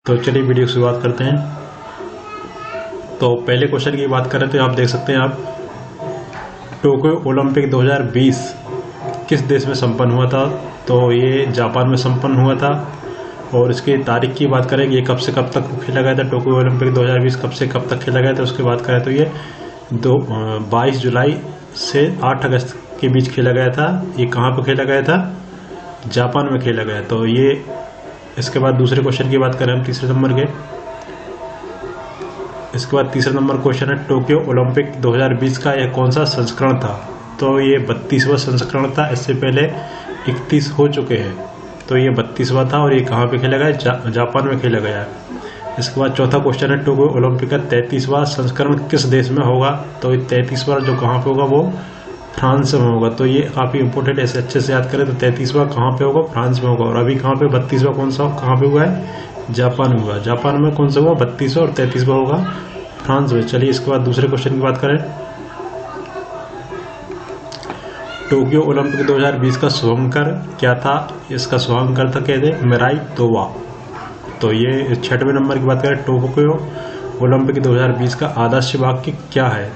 तो चलिए वीडियो की शुरुआत करते हैं। तो पहले क्वेश्चन की बात करें तो आप देख सकते हैं आप टोक्यो ओलंपिक 2020 किस देश में संपन्न हुआ था। तो ये जापान में संपन्न हुआ था। और इसकी तारीख की बात करें कि ये कब से कब तक खेला गया था। टोक्यो ओलंपिक 2020 कब से कब तक खेला गया था उसकी बात करें तो ये 22 जुलाई से 8 अगस्त के बीच खेला गया था। ये कहाँ पर खेला गया था? जापान में खेला गया। तो ये इसके बाद दूसरे क्वेश्चन की बात करें हम तीसरे नंबर के। इसके बाद तीसरा नंबर क्वेश्चन है टोक्यो ओलंपिक 2020 का यह कौन सा संस्करण था। तो ये 32वां संस्करण था। इससे पहले 31 हो चुके हैं। तो ये 32वां था और ये कहाँ पे खेला गया? जापान में खेला गया। इसके बाद चौथा क्वेश्चन है टोक्यो ओलंपिक का 33वां संस्करण किस देश में होगा। तो ये 33वां जो कहाँ पे होगा वो फ्रांस में होगा। तो ये काफ़ी इंपॉर्टेंट है, ऐसे अच्छे से याद करें। तो 33वां कहाँ पे होगा? फ्रांस में होगा। और अभी कहाँ पे 32वां कौन सा कहाँ पे हुआ है? जापान में हुआ। जापान में कौन सा हुआ? 32वां। और 33वां होगा फ्रांस में। चलिए इसके बाद दूसरे क्वेश्चन की बात करें। टोक्यो ओलंपिक 2020 का शुभंकर क्या था? इसका शुभंकर था कहते मिराई तोवा। तो ये 6वें नंबर की बात करें टोक्यो ओलंपिक 2020 का आदर्श वाक्य क्या है।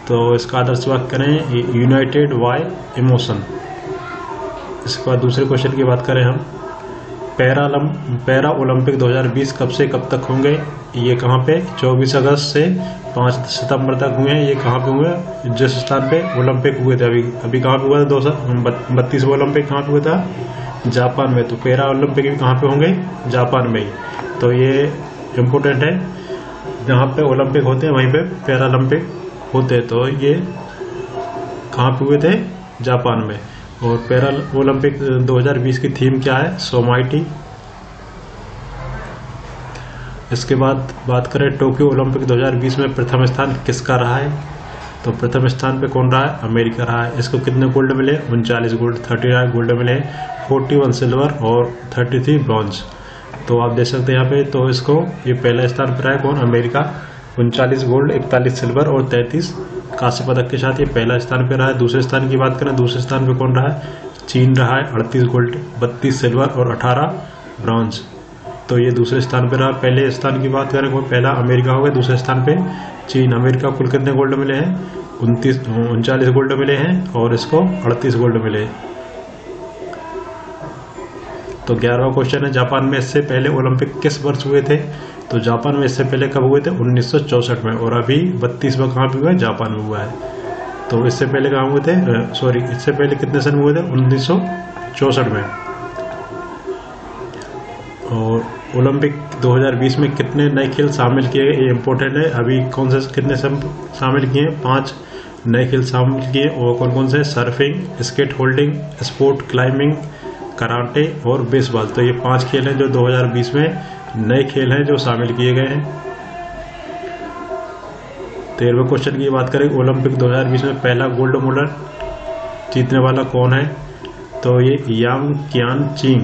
तो इसका आदर्श वाक्य करें यूनाइटेड बाय इमोशन। इसके बाद दूसरे क्वेश्चन की बात करें हम पैरा ओलंपिक 2020 कब से कब तक होंगे। ये कहाँ पे? 24 अगस्त से 5 सितंबर तक हुए हैं। ये कहाँ पे हुए? जिस स्थान पे ओलंपिक हुए थे अभी कहाँ पे हुआ था? 32वां ओलंपिक कहाँ पे हुआ था? जापान में। तो पैरा ओलंपिक भी कहाँ पे होंगे? जापान में ही। तो ये इम्पोर्टेंट है, जहाँ पे ओलंपिक होते हैं वहीं पे पैरा ओलंपिक होते। तो ये कहाँ पे हुए थे? जापान में। और पैरा ओलंपिक 2020 की थीम क्या है? सो माइटी। इसके बाद बात करें टोक्यो ओलंपिक 2020 में प्रथम स्थान किसका रहा है। तो प्रथम स्थान पे कौन रहा है? अमेरिका रहा है। इसको कितने गोल्ड मिले? 39 गोल्ड, 39 गोल्ड मिले, 41 सिल्वर और 33 ब्रॉन्ज। तो आप देख सकते हैं यहाँ पे। तो इसको ये पहला स्थान पर है कौन? अमेरिका, 39 गोल्ड, 41 सिल्वर और 33 कांस्य पदक के साथ ये पहला स्थान पे रहा है। दूसरे स्थान की बात करें, दूसरे स्थान पे कौन रहा है? चीन रहा है, 38 गोल्ड, 32 सिल्वर और 18 ब्रॉन्ज। तो ये दूसरे स्थान पे रहा। पहले स्थान की बात करें, पहला अमेरिका हो गया, दूसरे स्थान पे चीन। अमेरिका कुल कितने गोल्ड मिले हैं? 39 गोल्ड मिले हैं और इसको 38 गोल्ड मिले। तो 11वां क्वेश्चन है जापान में इससे पहले ओलंपिक किस वर्ष हुए थे। तो जापान में इससे पहले कब हुए थे? 1964 में। और अभी 32वां कहाँ पे हुआ है? जापान में हुआ है। तो इससे पहले कहाँ हुए थे? इससे पहले कितने सन में हुए थे? 1964 में। और ओलंपिक 2020 में कितने नए खेल शामिल किए गए? ये इम्पोर्टेंट है। अभी कौन से कितने शामिल किए? 5 नए खेल शामिल किए। और कौन कौन से? Surfing, skateboarding, sport climbing, karate और बेसबॉल। तो ये 5 खेल हैं जो 2020 में नए खेल हैं जो शामिल किए गए हैं। 13वें क्वेश्चन की बात करें, ओलंपिक 2020 में पहला गोल्ड मेडल जीतने वाला कौन है। तो ये यांग क्यान चिंग।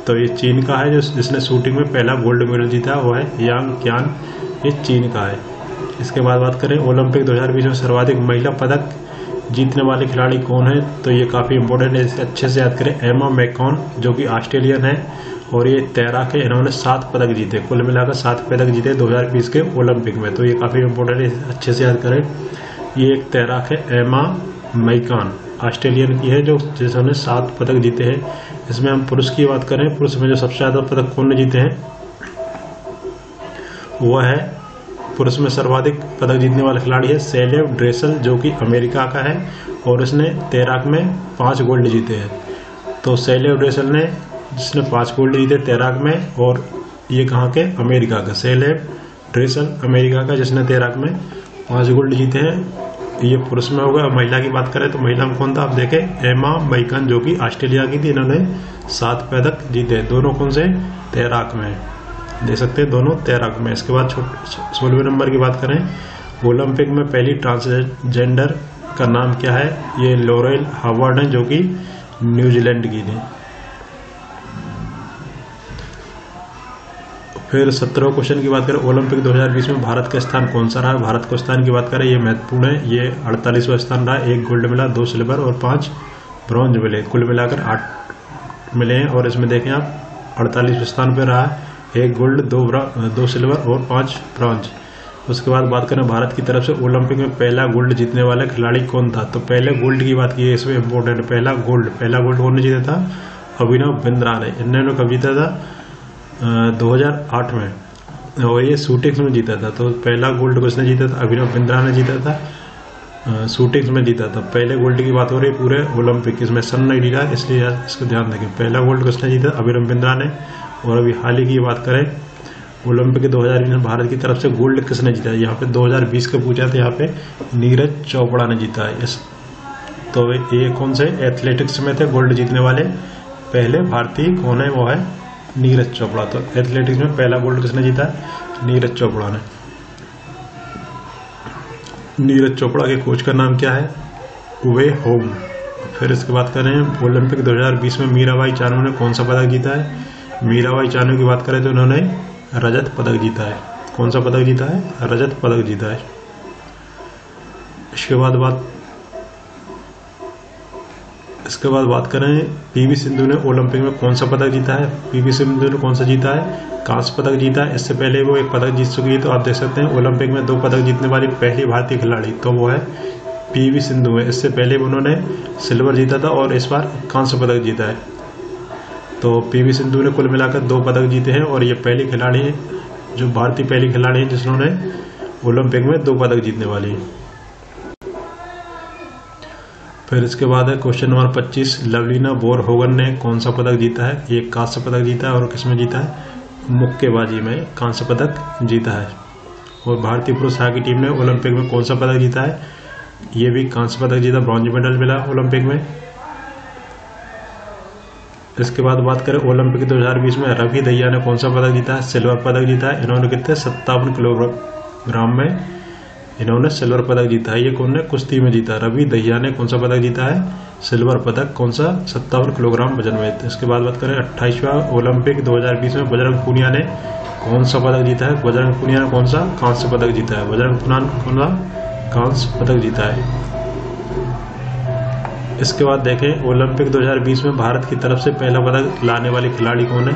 तो ये चीन का है, जो जिसने शूटिंग में पहला गोल्ड मेडल जीता वो है यांग क्यान, ये चीन का है। इसके बाद बात करें ओलंपिक 2020 में सर्वाधिक महिला पदक जीतने वाले खिलाड़ी कौन है। तो ये काफ़ी इंपॉर्टेंट है, इसे अच्छे से याद करें। एमा मैकॉन जो कि ऑस्ट्रेलियन है और ये तैराक है। इन्होंने 7 पदक जीते, कुल मिलाकर 7 पदक जीते 2020 के ओलंपिक में। तो ये काफ़ी इंपॉर्टेंट है, अच्छे से याद करें। ये एक तैराक है एमा मैकॉन, ऑस्ट्रेलियन की है, जो जिन्होंने 7 पदक जीते हैं। इसमें हम पुरुष की बात करें, पुरुष में जो सबसे ज़्यादा पदक कौन ने जीते हैं वह है, पुरुष में सर्वाधिक पदक जीतने वाला खिलाड़ी है सेलेव ड्रेसल, जो कि अमेरिका का है और इसने तैराक में 5 गोल्ड जीते हैं। तो सेलेव ड्रेसल ने जिसने 5 गोल्ड जीते तैराक में, और ये कहाँ के? अमेरिका का। सेलेव ड्रेसल अमेरिका का, जिसने तैराक में 5 गोल्ड जीते हैं। ये पुरुष में होगा। महिला की बात करें तो महिला में कौन था? आप देखें एमा मैकॉन, जो कि ऑस्ट्रेलिया की थी। इन्होंने 7 पदक जीते, दोनों कौन से? तैराक में। देख सकते हैं दोनों तैराक में। इसके बाद 16वें नंबर की बात करें, ओलंपिक में पहली ट्रांसजेंडर का नाम क्या है। ये लॉरेल हावर्ड है, जो कि न्यूजीलैंड की थी। फिर 17वें क्वेश्चन की बात करें, ओलंपिक 2020 में भारत का स्थान कौन सा रहा। भारत के स्थान की बात करें, ये महत्वपूर्ण है। ये 48वां स्थान रहा, 1 गोल्ड मिला, 2 सिल्वर और 5 ब्रॉन्ज मिले, कुल मिलाकर 8 मिले हैं। और इसमें देखें आप 48वें स्थान पर रहा है 1 गोल्ड, 2 सिल्वर और 5 ब्रॉन्ज। उसके बाद बात करें भारत की तरफ से ओलंपिक में पहला गोल्ड जीतने वाला खिलाड़ी कौन था, तो पहले गोल्ड की बात की है, इसमें इंपॉर्टेंट पहला गोल्ड कौन ने जीता था, अभिनव बिंद्रा ने। इन्होंने कब जीता था, 2008 में, और ये शूटिंग्स में जीता था। तो पहला गोल्ड किसने जीता था, अभिनव बिंद्रा ने जीता था, शूटिंग्स में जीता था। पहले गोल्ड की बात हो रही है पूरे ओलंपिक, इसमें सन नहीं लिखा इसलिए इसको ध्यान रखें। पहला गोल्ड किसने जीता, अभिनव बिंद्रा ने। और अभी हाल ही की बात करें ओलंपिक 2020 में भारत की तरफ से गोल्ड किसने जीता है, यहाँ पे 2020 का पूछा था, यहाँ पे नीरज चोपड़ा ने जीता है। तो ये कौन से एथलेटिक्स में थे गोल्ड जीतने वाले पहले भारतीय कौन है, वो है नीरज चोपड़ा। तो एथलेटिक्स में पहला गोल्ड किसने जीता है, नीरज चोपड़ा ने। नीरज चोपड़ा के कोच का नाम क्या है, वे होम। फिर इसके बात करें ओलंपिक 2020 में मीराबाई चानू ने कौन सा पदक जीता है, मीराबाई चानू की बात करें तो उन्होंने रजत पदक जीता है। कौन सा पदक जीता है, रजत पदक जीता है। इसके बाद बात करें पीवी सिंधु ने ओलंपिक में कौन सा पदक जीता है, पीवी सिंधु ने कौन सा जीता है, कांस्य पदक जीता है। इससे पहले वो एक पदक जीत चुकी है। तो आप देख सकते हैं ओलंपिक में 2 पदक जीतने वाली पहली भारतीय खिलाड़ी तो वो है पीवी सिंधु है। इससे पहले उन्होंने सिल्वर जीता था और इस बार कांस्य पदक जीता है। तो पीवी सिंधु ने कुल मिलाकर 2 पदक जीते हैं और ये पहली खिलाड़ी है, जो भारतीय पहली खिलाड़ी है जिन्होंने ओलंपिक में 2 पदक जीतने वाली है। फिर इसके बाद है क्वेश्चन नंबर 25, लवलीना बोरगोहन ने कौन सा पदक जीता है, ये कांस्य पदक जीता है और किसमें जीता है, मुक्केबाजी में कांस्य पदक जीता है। और भारतीय पुरुष हॉकी टीम ने ओलंपिक में कौन सा पदक जीता है, ये भी कांस्य पदक जीता, ब्रॉन्ज मेडल मिला ओलंपिक में। इसके बाद बात करें ओलंपिक 2020 में रवि दहिया ने कौन सा पदक जीता है, सिल्वर पदक जीता है। इन्होंने कितने 57 किलोग्राम में इन्होंने सिल्वर पदक जीता है। ये कौन ने, कुश्ती में जीता। रवि दहिया ने कौन सा पदक जीता है, सिल्वर पदक, कौन सा, 57 किलोग्राम वजन में। इसके बाद बात करें 28वां ओलंपिक 2020 में बजरंग पूनिया ने कौन सा पदक जीता है, बजरंग पूनिया ने कौन सा, कांस्य पदक जीता है। बजरंग पूनिया कौन सा, कांस्य पदक जीता है। इसके बाद देखें ओलंपिक 2020 में भारत की तरफ से पहला पदक लाने वाली खिलाड़ी कौन है,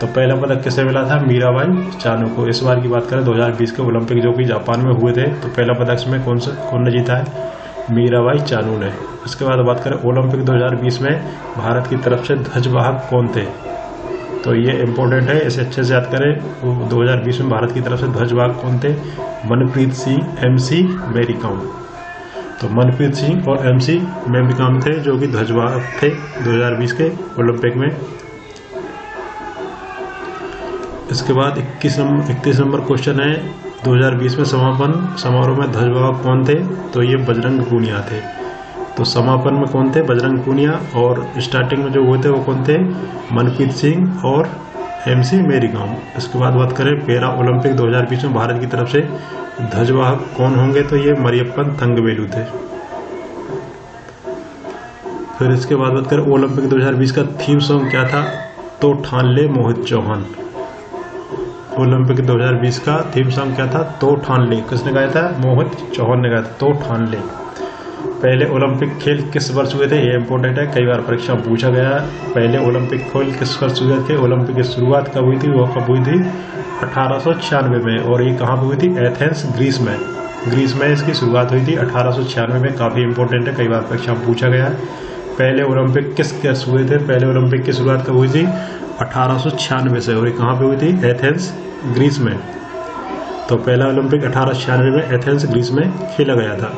तो पहला पदक किसे मिला था, मीराबाई चानू को। इस बार की बात करें 2020 के ओलंपिक जो कि जापान में हुए थे, तो पहला पदक में कौन ने जीता है, मीराबाई चानू ने। इसके बाद बात करें ओलंपिक 2020 में भारत की तरफ से ध्वजवाहक कौन थे, तो ये इंपॉर्टेंट है, इसे अच्छे से याद करें। 2020 में भारत की तरफ से ध्वजवाहक कौन थे, मनप्रीत सिंह, MC मैरी कॉम। तो मनप्रीत सिंह और MC मैरी कॉम थे जो कि ध्वजवाहक थे 2020 के ओलंपिक में। इसके बाद 31 नंबर क्वेश्चन है, 2020 में समापन समारोह में ध्वजवाहक कौन थे, तो ये बजरंग पूनिया थे। तो समापन में कौन थे, बजरंग पूनिया, और स्टार्टिंग में जो हुए थे वो कौन थे, मनप्रीत सिंह और MC मैरी कॉम। इसके बाद बात करें पैरा ओलंपिक 2020 में भारत की तरफ से ध्वजवाहक कौन होंगे, तो ये मरियप्पन थंगवेलु थे। फिर इसके बाद बात करें ओलंपिक 2020 का थीम सॉन्ग क्या था, तो ठान ले मोहित चौहान। ओलंपिक 2020 का थीम सॉन्ग क्या था, तो ठान ले, किसने गाया था, मोहित चौहान ने गाया था, तो ठान ले। पहले ओलंपिक खेल किस वर्ष हुए थे, ये इंपॉर्टेंट है, कई बार परीक्षा पूछा गया है। पहले ओलंपिक खेल किस वर्ष हुए थे, ओलंपिक की शुरुआत कब हुई थी, वो कब हुई थी, 1896 में। और ये कहाँ पर हुई थी, एथेंस ग्रीस में। ग्रीस में इसकी शुरुआत हुई थी 1896 में। काफ़ी इंपॉर्टेंट है, कई बार परीक्षा पूछा गया है। पहले ओलंपिक किस वर्ष हुए थे, पहले ओलंपिक की शुरुआत कब हुई थी, 1896 से, और ये कहाँ पे हुई थी, एथेंस ग्रीस में। तो पहला ओलंपिक 1896 में एथेंस ग्रीस में खेला गया था।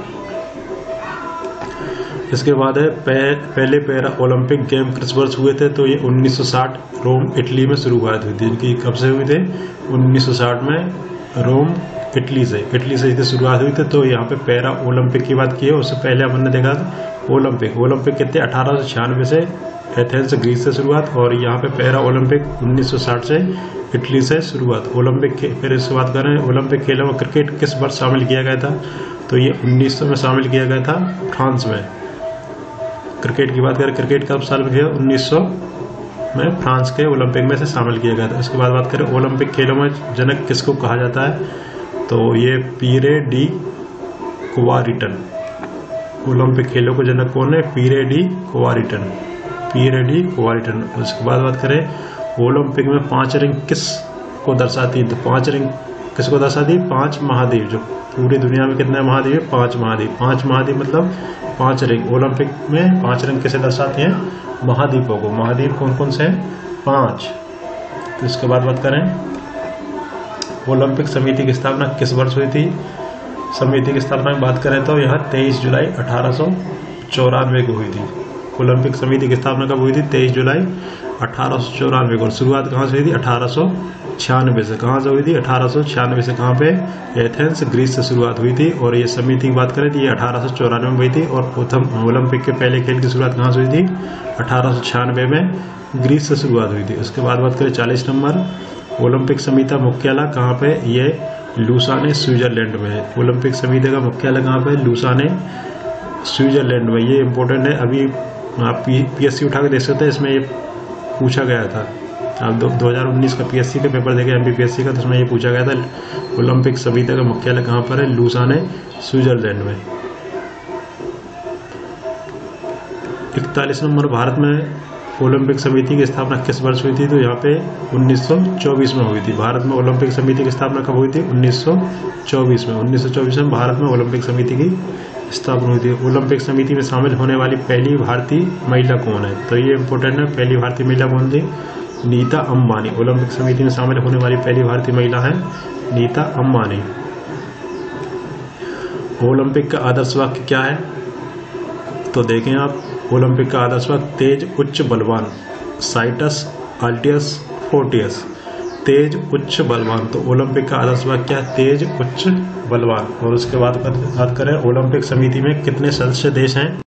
इसके बाद है पहले पैरा ओलंपिक गेम किस वर्ष हुए थे, तो ये 1960 रोम इटली में शुरुआत हुई थी। इनकी कब से हुई थे, 1960 में रोम इटली से इसकी शुरुआत हुई थी। तो यहाँ पे पैरा ओलंपिक की बात की है, उससे पहले अपन ने देखा ओलंपिक कितने 1896 से एथेंस ग्रीस से शुरुआत, और यहाँ पे पैरा ओलंपिक 1960 से इटली से शुरुआत ओलंपिक। फिर इसके बात करें ओलंपिक खेलों में क्रिकेट किस वर्ष शामिल किया गया था, तो ये 1900 में शामिल किया गया था फ्रांस में। क्रिकेट की बात करें, क्रिकेट कब शामिल किया, 1900 में फ्रांस के ओलंपिक में से शामिल किया गया था। इसके बाद बात करें ओलंपिक खेलों में जनक किसको कहा जाता है, तो ये पीरे डी कुवारिटन। ओलंपिक खेलों को जनक कौन है, पीरे डी कुवारिटन। उसके बाद बात करें ओलंपिक में 5 रिंग किस को दर्शाती है। तो 5 रिंग किसको दर्शाती है? 5 महाद्वीप। जो पूरी दुनिया में कितने महाद्वीप है? 5 महाद्वीप। 5 महाद्वीप मतलब 5 रिंग। ओलंपिक में 5 रिंग किसे दर्शाते हैं? महाद्वीपों को। महाद्वीप कौन कौन से हैं? 5। तो इसके बाद बात करें ओलंपिक समिति की स्थापना किस वर्ष हुई थी? समिति की स्थापना की बात करें तो यह 23 जुलाई 1894 को हुई थी। ओलंपिक समिति की स्थापना कब हुई थी? 23 जुलाई 1894 को। शुरुआत कहाँ से हुई थी? 1896 से। कहाँ से हुई थी? 1896 से। कहाँ पे? एथेंस ग्रीस से शुरुआत हुई थी। और ये समिति की बात करें तो ये 1894 में हुई थी। और प्रथम ओलंपिक के पहले खेल की शुरुआत कहाँ से हुई थी? 1896 में ग्रीस से शुरुआत हुई थी। उसके बाद बात करें 40 नंबर, ओलंपिक समिति मुख्यालय कहाँ पे? ये लुसाने स्विट्जरलैंड में है। ओलंपिक समिति का मुख्यालय कहाँ पे? लुसाने स्विट्जरलैंड में। ये इंपॉर्टेंट है। अभी आप पीएससी उठा के देख सकते हैं, इसमें ये पूछा गया था। आप 2019 का पीएससी का पेपर देखे, एमपीपीएससी का, तो उसमें ये पूछा गया था ओलंपिक समिति का मुख्यालय कहाँ पर है? लुसाने स्विट्जरलैंड में। 41 नंबर, भारत में ओलंपिक समिति की स्थापना किस वर्ष हुई थी? तो यहाँ पे 1924 में हुई थी। भारत में ओलंपिक समिति की स्थापना कब हुई थी? 1924 में। 1924 में भारत में ओलंपिक समिति की स्थापना हुई थी। ओलंपिक समिति में शामिल होने वाली पहली भारतीय महिला कौन है? तो ये इंपॉर्टेंट है। पहली भारतीय महिला कौन थी? नीता अंबानी। ओलंपिक समिति में शामिल होने वाली पहली भारतीय महिला है नीता अंबानी। ओलंपिक का आदर्श वाक्य क्या है? तो देखें आप, ओलंपिक का आदर्श वाक्य तेज उच्च बलवान, साइटस अल्टियस फोर्टियस। तेज उच्च बलवान। तो ओलंपिक का आदर्श वाक्य क्या है? तेज उच्च बलवान। और उसके बाद बात करें ओलंपिक समिति में कितने सदस्य देश हैं?